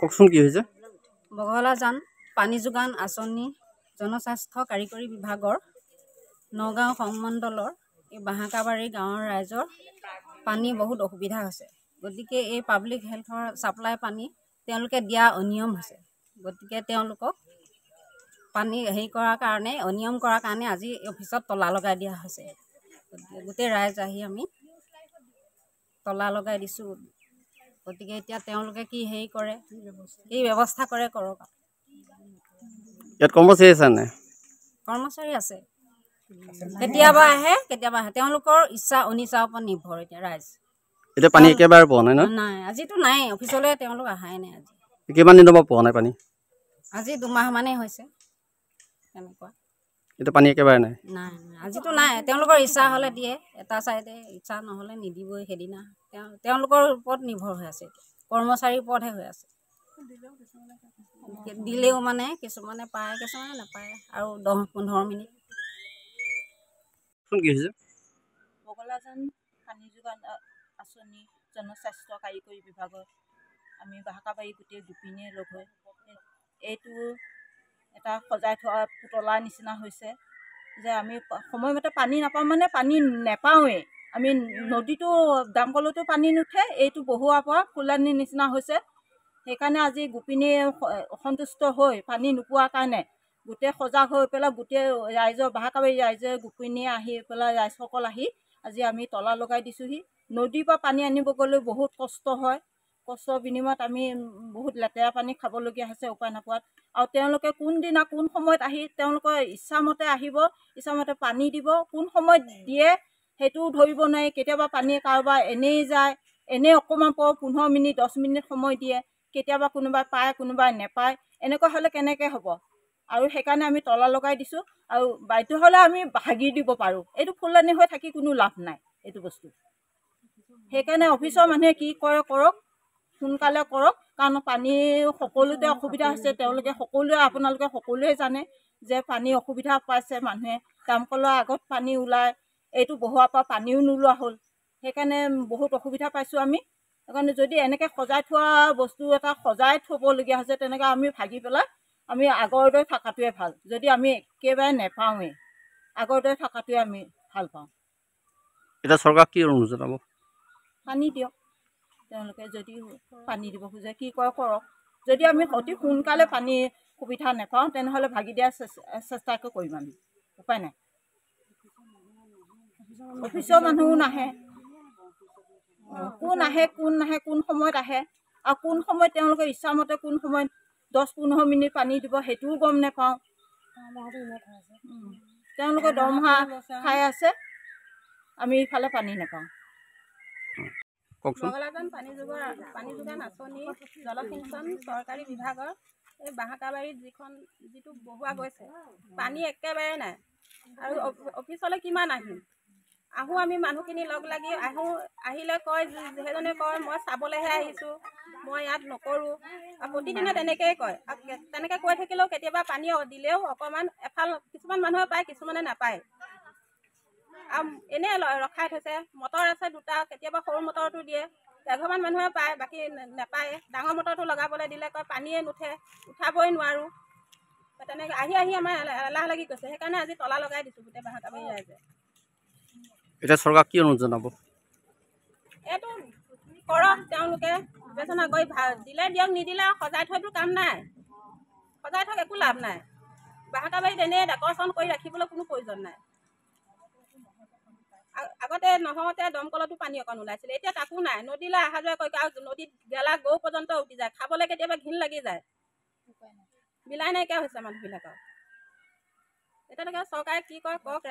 কওকচোন কি হৈছে? বগলাজান পানী যোগান আঁচনি জনস্বাস্থ্য কাৰিকৰী বিভাগৰ নগাঁও সংমণ্ডলৰ এই বাহাকাবাৰী গাঁৱৰ ৰাইজৰ পানী বহুত অসুবিধা হৈছে। গতিকে এই পাব্লিক হেল্থৰ ছাপ্লাই পানী তেওঁলোকে দিয়া অনিয়ম হৈছে। গতিকে তেওঁলোকক পানী কৰাৰ কাৰণে অনিয়ম কৰাৰ কাৰণে আজি অফিচত তলা লগাই দিয়া হৈছে। গতিকে গোটেই ৰাইজ আহি আমি তলা লগাই দিছোঁ। গতিকে এতিয়া তেওঁলোকে কি কৰে, কি ব্যৱস্থা কৰে কৰক। ইয়াত কৰ্মচাৰী আছে নাই? কৰ্মচাৰী আছে, কেতিয়াবা আহে কেতিয়াবা আহে। তেওঁলোকৰ ইচ্ছা অনিচ্ছাৰ ওপৰত নিৰ্ভৰ। এতিয়া ৰাইজ এতিয়া পানী একেবাৰে পোৱা নাই ন? নাই, আজিতো নাই, অফিচলৈ তেওঁলোক অহাই নাই। আজি কিমান দিনৰ পৰা পোৱা নাই পানী? আজি 2 মাহ মানেই হৈছে তেনেকুৱা। এতিয়া পানী একেবাৰে নাই? নাই, আজিতো নাই। তেওঁলোকৰ ইচ্ছা হ'লে দিয়ে, এটা চাইডে ইচ্ছা নহ'লে নিদিবই। সেইদিনা তেওঁলোকৰ ওপৰত নিৰ্ভৰ হৈ আছে, কৰ্মচাৰীৰ ওপৰতহে হৈ আছে। দিলেও মানে কিছুমানে পায়, কিছুমানে নাপায়। আৰু 10-15 মিনিট। কি হৈছে? বগলাজান পানী যোগান আঁচনি জনস্বাস্থ্য কাৰিকৰী বিভাগত আমি বাহাকাবাৰী গোটেই গোপিনীয়ে লগ হৈ এইটো এটা সজাই থোৱা পুতলাৰ নিচিনা হৈছে যে আমি সময়মতে পানী নাপাওঁ, মানে পানী নেপাওঁৱেই। আমি নদীটো দামকলতো পানী নুঠে, এইটো বহুৱাৰ পৰা ফুলনিৰ নিচিনা হৈছে। সেইকাৰণে আজি গোপিনীয়ে অসন্তুষ্ট হৈ পানী নোপোৱাৰ কাৰণে গোটেই সজাগ হৈ পেলাই গোটেই ৰাইজৰ বাহাকাবাৰী ৰাইজে গোপিনীয়ে আহি পেলাই ৰাইজসকল আহি আজি আমি তলা লগাই দিছোঁহি। নদীৰ পৰা পানী আনিব গ'লেও বহুত কষ্ট হয়। কষ্টৰ বিনিময়ত আমি বহুত লেতেৰা পানী খাবলগীয়া হৈছে উপায় নোপোৱাত। আৰু তেওঁলোকে কোনদিনা কোন সময়ত আহি তেওঁলোকৰ ইচ্ছামতে আহিব, ইচ্ছামতে পানী দিব। কোন সময়ত দিয়ে সেইটোও ধৰিব নোৱাৰি। কেতিয়াবা পানী কাৰোবাৰ এনেই যায়, এনেই অকণমান 15 মিনিট 10 মিনিট সময় দিয়ে। কেতিয়াবা কোনোবাই পায়, কোনোবাই নেপায়। এনেকুৱা হ'লে কেনেকৈ হ'ব? আৰু সেইকাৰণে আমি তলা লগাই দিছোঁ। আৰু বাধ্য হ'লে আমি ভাগি দিব পাৰোঁ। এইটো ফুলনি হৈ থাকি কোনো লাভ নাই এইটো বস্তু। সেইকাৰণে অফিচৰ মানুহে কি কৰে কৰক, সোনকালে কৰক। কাৰণ পানী সকলোতে অসুবিধা হৈছে। তেওঁলোকে আপোনালোকে সকলোৱে জানে যে পানী অসুবিধা পাইছে মানুহে। দামকলৰ আগত পানী ওলায়, এইটো বহোৱাৰ পৰা পানীও নোলোৱা হ'ল। সেইকাৰণে বহুত অসুবিধা পাইছোঁ আমি। সেইকাৰণে যদি এনেকৈ সজাই থোৱা বস্তু এটা সজাই থ'বলগীয়া হৈছে, তেনেকৈ আমি ভাগি পেলাই আমি আগৰ দৰে থকাটোৱে ভাল। যদি আমি একেবাৰে নেপাওঁৱেই, আগৰ দৰে থকাটোৱে আমি ভাল পাওঁ। এতিয়া চৰকাৰক কি অনুৰোধ জনাব? পানী দিয়ক। তেওঁলোকে যদি পানী দিব খোজে কি কৰে কৰক। যদি আমি অতি সোনকালে পানীৰ সুবিধা নাপাওঁ, তেনেহ'লে ভাগি দিয়াৰ চেষ্টাকে কৰিম আমি। উপায় নাই। অফিচৰ মানুহো নাহে। কোন আহে কোন নাহে, কোন সময়ত আহে আৰু কোন সময়ত তেওঁলোকে ইচ্ছামতে কোন সময়ত 10-15 মিনিট পানী দিব সেইটোও গম নাপাওঁ। তেওঁলোকে দৰমহা খাই আছে, আমি ইফালে পানী নাপাওঁ। বগলাজান পানী যোগান আঁচনি জলসিঞ্চন চৰকাৰী বিভাগৰ এই বাহাকাবাৰীত যিটো বহোৱা গৈছে, পানী একেবাৰে নাই। আৰু অফিচলৈ কিমান আহোঁ আমি মানুহখিনি লগ লাগি আহিলে কয়, সেইজনে কয় মই চাবলৈহে আহিছোঁ, মই ইয়াত নকৰোঁ। আৰু প্ৰতিদিনে তেনেকৈয়ে কয়। আৰু তেনেকৈ কৈ থাকিলেও কেতিয়াবা পানী দিলেও অকণমান কিছুমান মানুহে পায়, কিছুমানে নাপায়। আৰু এনেই ৰখাই থৈছে। মটৰ আছে 2টা, কেতিয়াবা সৰু মটৰটো দিয়ে। এঘৰমান মানুহে পায়, বাকী নাপায়। ডাঙৰ মটৰটো লগাবলৈ দিলে কয় পানীয়ে নুঠে, উঠাবই নোৱাৰোঁ। তেনেকৈ আহি আমাৰ এলাহ লাগি গৈছে। সেইকাৰণে আজি তলা লগাই দিছোঁ গোটেই বাহাকাবাৰী ৰাইজে। এতিয়া চৰকাৰক কি অনুৰোধ জনাব? এইটো কৰক, তেওঁলোকে বিবেচনা কৰি দিলে দিয়ক, নিদিলে সজাই থোৱাটো কাম নাই। সজাই থোৱা একো লাভ নাই। বাহাকাবাৰীত এনেই ডেকৰেশ্যন কৰি ৰাখিবলৈ কোনো প্ৰয়োজন নাই। আগতে নহওঁতে দমকলতো পানী অকণ ওলাইছিলে, এতিয়া তাকো নাই। নদীলৈ অহা যোৱা কৰি আৰু নদীত গেলা গৰু পৰ্যন্ত উঠি যায়। খাবলৈ কেতিয়াবা ঘিণ লাগি যায়। বিলাই নাইকিয়া হৈছে মানুহবিলাকৰ। এতিয়ালৈকে চৰকাৰে কি কৰে কৰক।